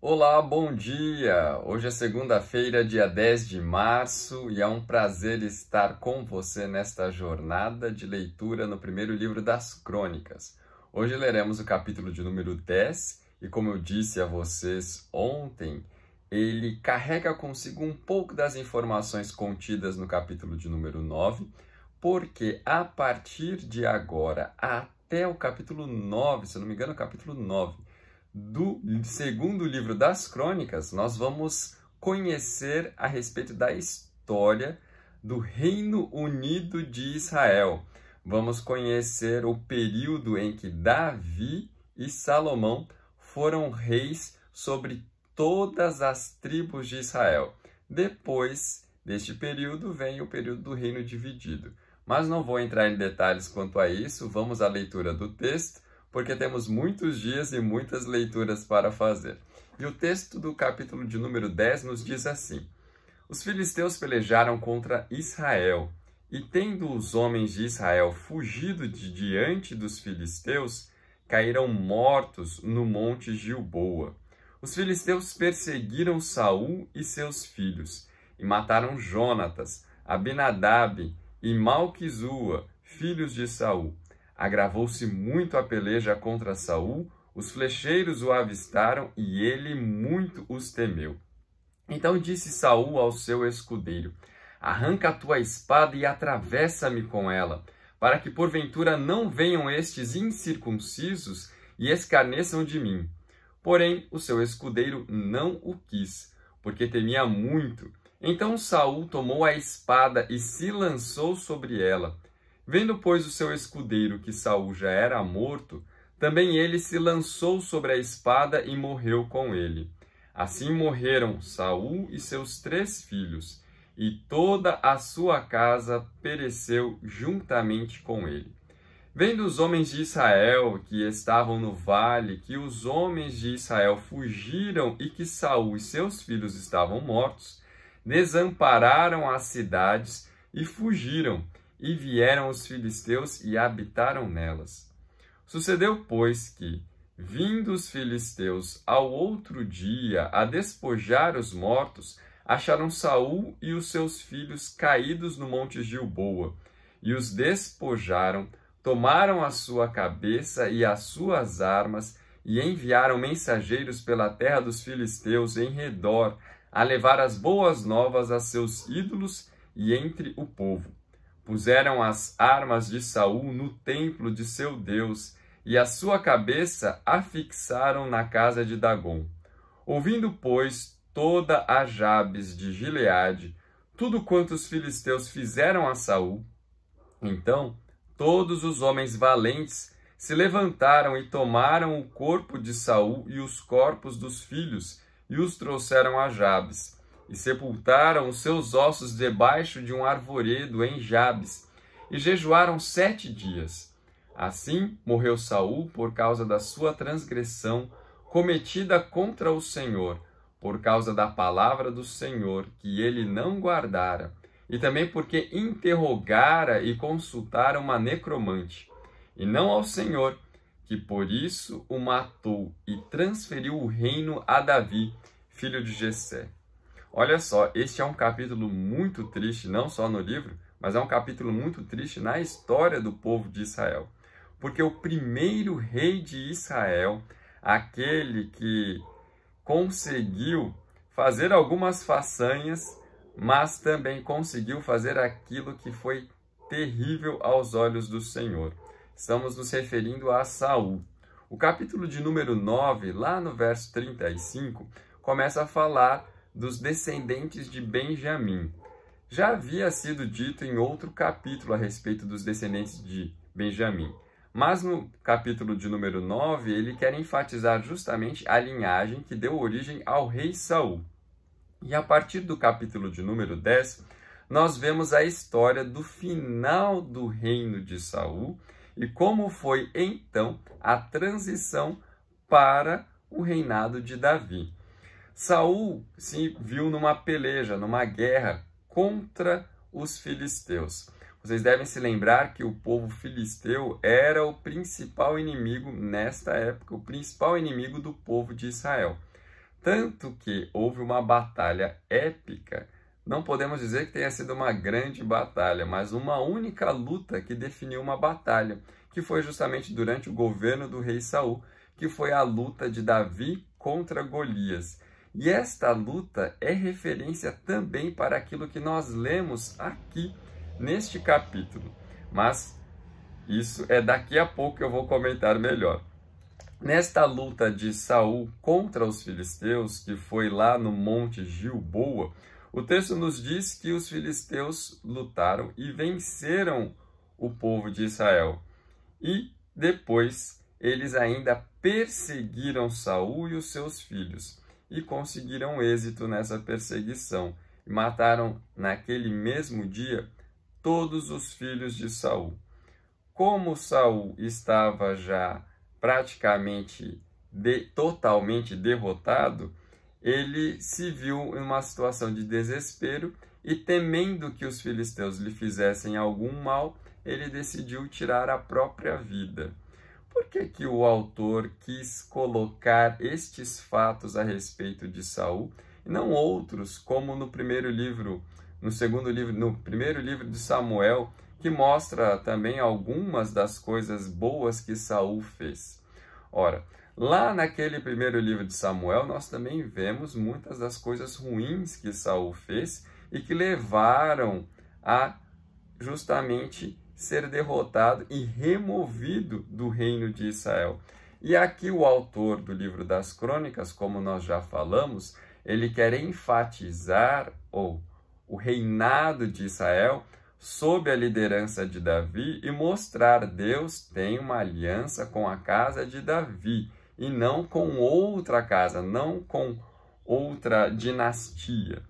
Olá, bom dia! Hoje é segunda-feira, dia 10 de março, e é um prazer estar com você nesta jornada de leitura no primeiro livro das Crônicas. Hoje leremos o capítulo de número 10, e como eu disse a vocês ontem, ele carrega consigo um pouco das informações contidas no capítulo de número 9, porque a partir de agora até o capítulo 9, se eu não me engano, o capítulo 9, do segundo livro das Crônicas, nós vamos conhecer a respeito da história do Reino Unido de Israel. Vamos conhecer o período em que Davi e Salomão foram reis sobre todas as tribos de Israel. Depois deste período vem o período do Reino Dividido. Mas não vou entrar em detalhes quanto a isso, vamos à leitura do texto, porque temos muitos dias e muitas leituras para fazer. E o texto do capítulo de número 10 nos diz assim: Os filisteus pelejaram contra Israel, e tendo os homens de Israel fugido de diante dos filisteus, caíram mortos no monte Gilboa. Os filisteus perseguiram Saul e seus filhos, e mataram Jonatas, Abinadab e Malquizua, filhos de Saul. Agravou-se muito a peleja contra Saul, os flecheiros o avistaram e ele muito os temeu. Então disse Saul ao seu escudeiro: Arranca a tua espada e atravessa-me com ela, para que porventura não venham estes incircuncisos e escarneçam de mim. Porém, o seu escudeiro não o quis, porque temia muito. Então Saul tomou a espada e se lançou sobre ela. Vendo, pois, o seu escudeiro que Saul já era morto, também ele se lançou sobre a espada e morreu com ele. Assim morreram Saul e seus 3 filhos, e toda a sua casa pereceu juntamente com ele. Vendo os homens de Israel que estavam no vale, que os homens de Israel fugiram e que Saul e seus filhos estavam mortos, desampararam as cidades e fugiram. E vieram os filisteus e habitaram nelas. Sucedeu, pois, que, vindo os filisteus ao outro dia a despojar os mortos, acharam Saul e os seus filhos caídos no monte Gilboa, e os despojaram, tomaram a sua cabeça e as suas armas, e enviaram mensageiros pela terra dos filisteus em redor, a levar as boas novas a seus ídolos e entre o povo. Puseram as armas de Saul no templo de seu Deus, e a sua cabeça a fixaram na casa de Dagom. Ouvindo, pois, toda a Jabes de Gileade, tudo quanto os filisteus fizeram a Saul, então todos os homens valentes se levantaram e tomaram o corpo de Saul e os corpos dos filhos, e os trouxeram a Jabes. E sepultaram os seus ossos debaixo de um arvoredo em Jabes, e jejuaram 7 dias. Assim morreu Saul por causa da sua transgressão cometida contra o Senhor, por causa da palavra do Senhor que ele não guardara, e também porque interrogara e consultara uma necromante, e não ao Senhor, que por isso o matou e transferiu o reino a Davi, filho de Jessé. Olha só, este é um capítulo muito triste, não só no livro, mas é um capítulo muito triste na história do povo de Israel. Porque o primeiro rei de Israel, aquele que conseguiu fazer algumas façanhas, mas também conseguiu fazer aquilo que foi terrível aos olhos do Senhor. Estamos nos referindo a Saul. O capítulo de número 9, lá no verso 35, começa a falar dos descendentes de Benjamim. Já havia sido dito em outro capítulo a respeito dos descendentes de Benjamim, mas no capítulo de número 9, ele quer enfatizar justamente a linhagem que deu origem ao rei Saul. E a partir do capítulo de número 10, nós vemos a história do final do reino de Saul e como foi então a transição para o reinado de Davi. Saul se viu numa peleja, numa guerra contra os filisteus. Vocês devem se lembrar que o povo filisteu era o principal inimigo nesta época, o principal inimigo do povo de Israel. tanto que houve uma batalha épica. Não podemos dizer que tenha sido uma grande batalha, mas uma única luta que definiu uma batalha, que foi justamente durante o governo do rei Saul, que foi a luta de Davi contra Golias. E esta luta é referência também para aquilo que nós lemos aqui neste capítulo. Mas isso é daqui a pouco que eu vou comentar melhor. Nesta luta de Saul contra os filisteus, que foi lá no Monte Gilboa, o texto nos diz que os filisteus lutaram e venceram o povo de Israel. E depois eles ainda perseguiram Saul e os seus filhos e conseguiram êxito nessa perseguição. E mataram naquele mesmo dia todos os filhos de Saul. Como Saul estava já praticamente totalmente derrotado, ele se viu em uma situação de desespero e, temendo que os filisteus lhe fizessem algum mal, ele decidiu tirar a própria vida. Por que o autor quis colocar estes fatos a respeito de Saul e não outros, como no primeiro livro, no primeiro livro de Samuel, que mostra também algumas das coisas boas que Saul fez? Ora, lá naquele primeiro livro de Samuel, nós também vemos muitas das coisas ruins que Saul fez e que levaram a justamente ser derrotado e removido do reino de Israel. E aqui o autor do livro das Crônicas, como nós já falamos, ele quer enfatizar o reinado de Israel sob a liderança de Davi e mostrar Deus tem uma aliança com a casa de Davi e não com outra casa, não com outra dinastia.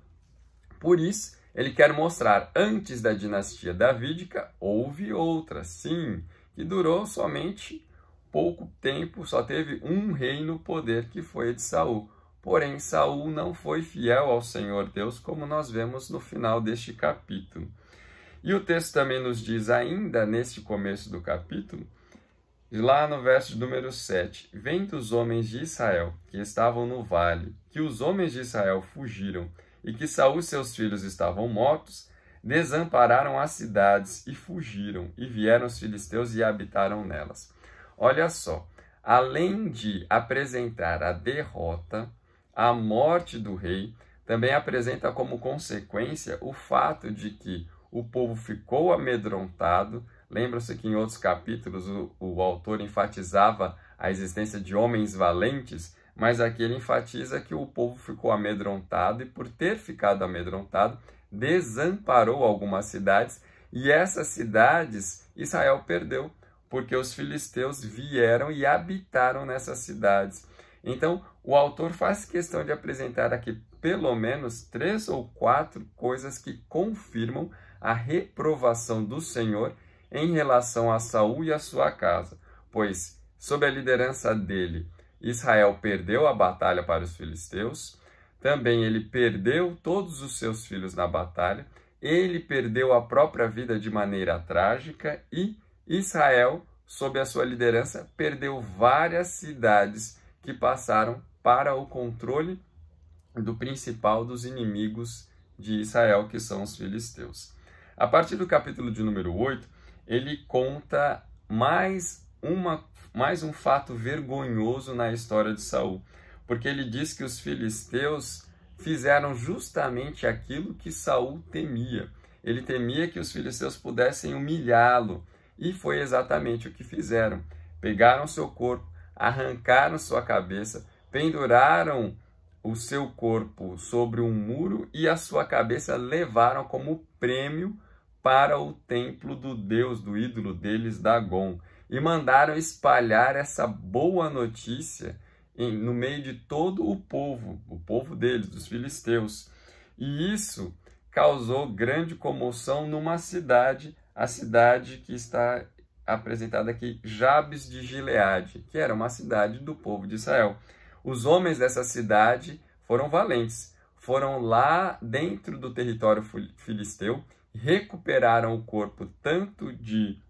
Por isso, ele quer mostrar, antes da dinastia davídica, houve outra, sim, que durou somente pouco tempo, só teve um rei no poder, que foi a de Saul. Porém, Saul não foi fiel ao Senhor Deus, como nós vemos no final deste capítulo. E o texto também nos diz, ainda neste começo do capítulo, lá no verso número 7, vendo os homens de Israel que estavam no vale, que os homens de Israel fugiram e que Saul e seus filhos estavam mortos, desampararam as cidades e fugiram, e vieram os filisteus e habitaram nelas. Olha só, além de apresentar a derrota, a morte do rei, também apresenta como consequência o fato de que o povo ficou amedrontado. Lembra-se que em outros capítulos o autor enfatizava a existência de homens valentes, mas aqui ele enfatiza que o povo ficou amedrontado e, por ter ficado amedrontado, desamparou algumas cidades, e essas cidades Israel perdeu, porque os filisteus vieram e habitaram nessas cidades. Então, o autor faz questão de apresentar aqui pelo menos 3 ou 4 coisas que confirmam a reprovação do Senhor em relação a Saul e a sua casa, pois, sob a liderança dele, Israel perdeu a batalha para os filisteus, também ele perdeu todos os seus filhos na batalha, ele perdeu a própria vida de maneira trágica e Israel, sob a sua liderança, perdeu várias cidades que passaram para o controle do principal dos inimigos de Israel, que são os filisteus. A partir do capítulo de número 8, ele conta mais um fato vergonhoso na história de Saul, porque ele diz que os filisteus fizeram justamente aquilo que Saul temia. Ele temia que os filisteus pudessem humilhá-lo, e foi exatamente o que fizeram. Pegaram seu corpo, arrancaram sua cabeça, penduraram o seu corpo sobre um muro e a sua cabeça levaram como prêmio para o templo do deus, do ídolo deles, Dagon, e mandaram espalhar essa boa notícia no meio de todo o povo deles, dos filisteus. E isso causou grande comoção numa cidade, a cidade que está apresentada aqui, Jabes de Gileade, que era uma cidade do povo de Israel. Os homens dessa cidade foram valentes, foram lá dentro do território filisteu, recuperaram o corpo tanto de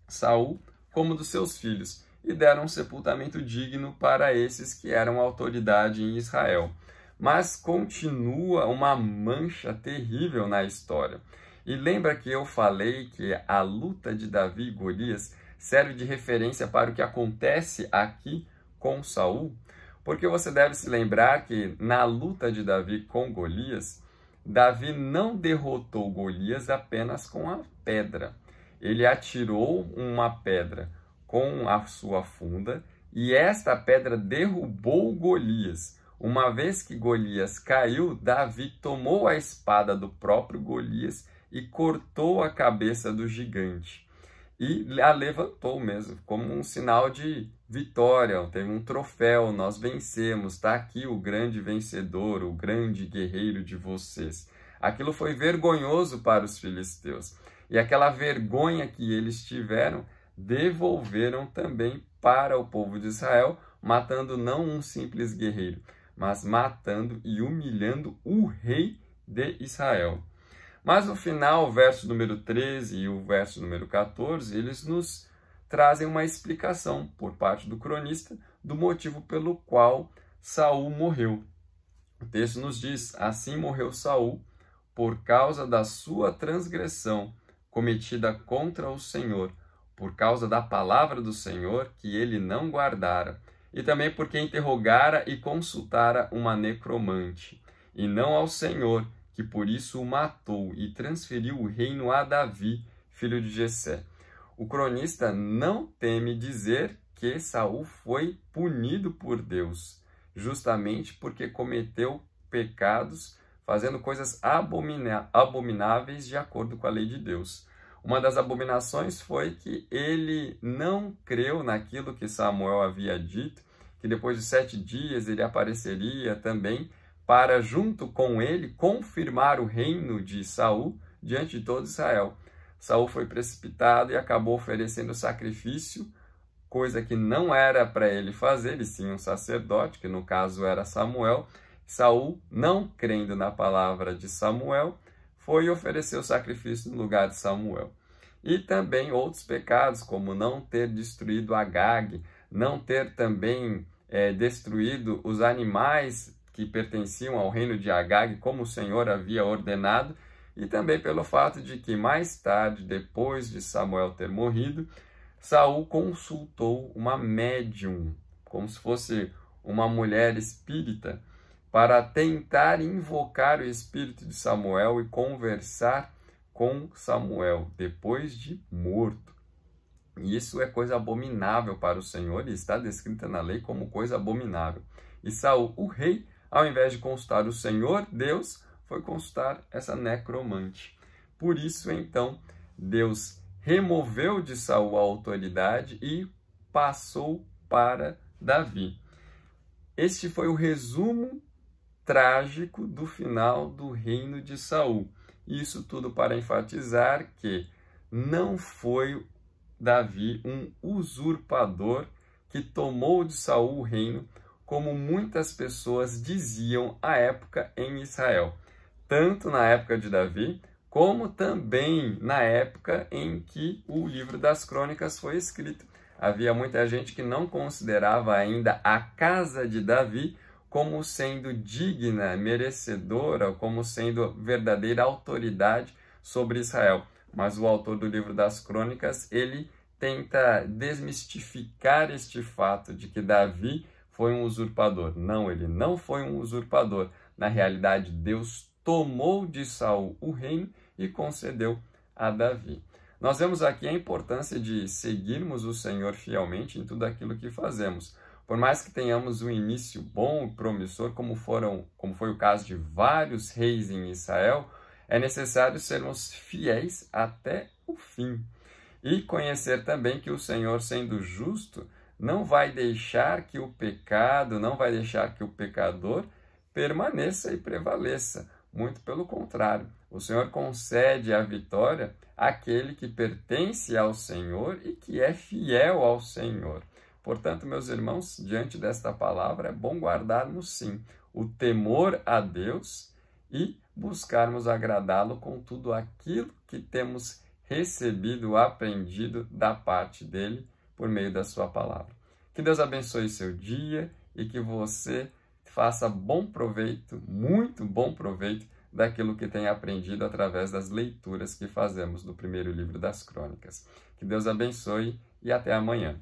Saul como dos seus filhos e deram um sepultamento digno para esses que eram autoridade em Israel. Mas continua uma mancha terrível na história. E lembra que eu falei que a luta de Davi e Golias serve de referência para o que acontece aqui com Saul? Porque você deve se lembrar que na luta de Davi com Golias, Davi não derrotou Golias apenas com a pedra. Ele atirou uma pedra com a sua funda e esta pedra derrubou Golias. Uma vez que Golias caiu, Davi tomou a espada do próprio Golias e cortou a cabeça do gigante. E a levantou mesmo, como um sinal de vitória. Teve um troféu, nós vencemos, está aqui o grande vencedor, o grande guerreiro de vocês. Aquilo foi vergonhoso para os filisteus. E aquela vergonha que eles tiveram, devolveram também para o povo de Israel, matando não um simples guerreiro, mas matando e humilhando o rei de Israel. Mas no final, o verso número 13 e o verso número 14, eles nos trazem uma explicação por parte do cronista do motivo pelo qual Saul morreu. O texto nos diz: assim morreu Saul por causa da sua transgressão cometida contra o Senhor, por causa da palavra do Senhor que ele não guardara, e também porque interrogara e consultara uma necromante, e não ao Senhor, que por isso o matou e transferiu o reino a Davi, filho de Jessé. O cronista não teme dizer que Saul foi punido por Deus, justamente porque cometeu pecados, fazendo coisas abomináveis de acordo com a lei de Deus. Uma das abominações foi que ele não creu naquilo que Samuel havia dito, que depois de 7 dias ele apareceria também para, junto com ele, confirmar o reino de Saul diante de todo Israel. Saul foi precipitado e acabou oferecendo sacrifício, coisa que não era para ele fazer. Ele tinha um sacerdote, que no caso era Samuel. Saul, não crendo na palavra de Samuel, foi oferecer o sacrifício no lugar de Samuel. E também outros pecados, como não ter destruído Agag, não ter também destruído os animais que pertenciam ao reino de Agag, como o Senhor havia ordenado, e também pelo fato de que mais tarde, depois de Samuel ter morrido, Saul consultou uma médium, como se fosse uma mulher espírita, para tentar invocar o espírito de Samuel e conversar com Samuel, depois de morto. E isso é coisa abominável para o Senhor e está descrita na lei como coisa abominável. E Saul, o rei, ao invés de consultar o Senhor, Deus, foi consultar essa necromante. Por isso, então, Deus removeu de Saul a autoridade e passou para Davi. Este foi o resumo trágico do final do reino de Saul. Isso tudo para enfatizar que não foi Davi um usurpador que tomou de Saul o reino, como muitas pessoas diziam à época em Israel, tanto na época de Davi, como também na época em que o livro das Crônicas foi escrito. Havia muita gente que não considerava ainda a casa de Davi como sendo digna, merecedora, como sendo verdadeira autoridade sobre Israel. Mas o autor do livro das Crônicas, ele tenta desmistificar este fato de que Davi foi um usurpador. Não, ele não foi um usurpador. Na realidade, Deus tomou de Saul o reino e concedeu a Davi. Nós vemos aqui a importância de seguirmos o Senhor fielmente em tudo aquilo que fazemos. Por mais que tenhamos um início bom e promissor, como foi o caso de vários reis em Israel, é necessário sermos fiéis até o fim. E conhecer também que o Senhor, sendo justo, não vai deixar que o pecado, não vai deixar que o pecador permaneça e prevaleça. Muito pelo contrário, o Senhor concede a vitória àquele que pertence ao Senhor e que é fiel ao Senhor. Portanto, meus irmãos, diante desta palavra, é bom guardarmos, sim, o temor a Deus e buscarmos agradá-lo com tudo aquilo que temos recebido, aprendido da parte dele por meio da sua palavra. Que Deus abençoe seu dia e que você faça bom proveito, muito bom proveito, daquilo que tem aprendido através das leituras que fazemos do primeiro livro das Crônicas. Que Deus abençoe e até amanhã.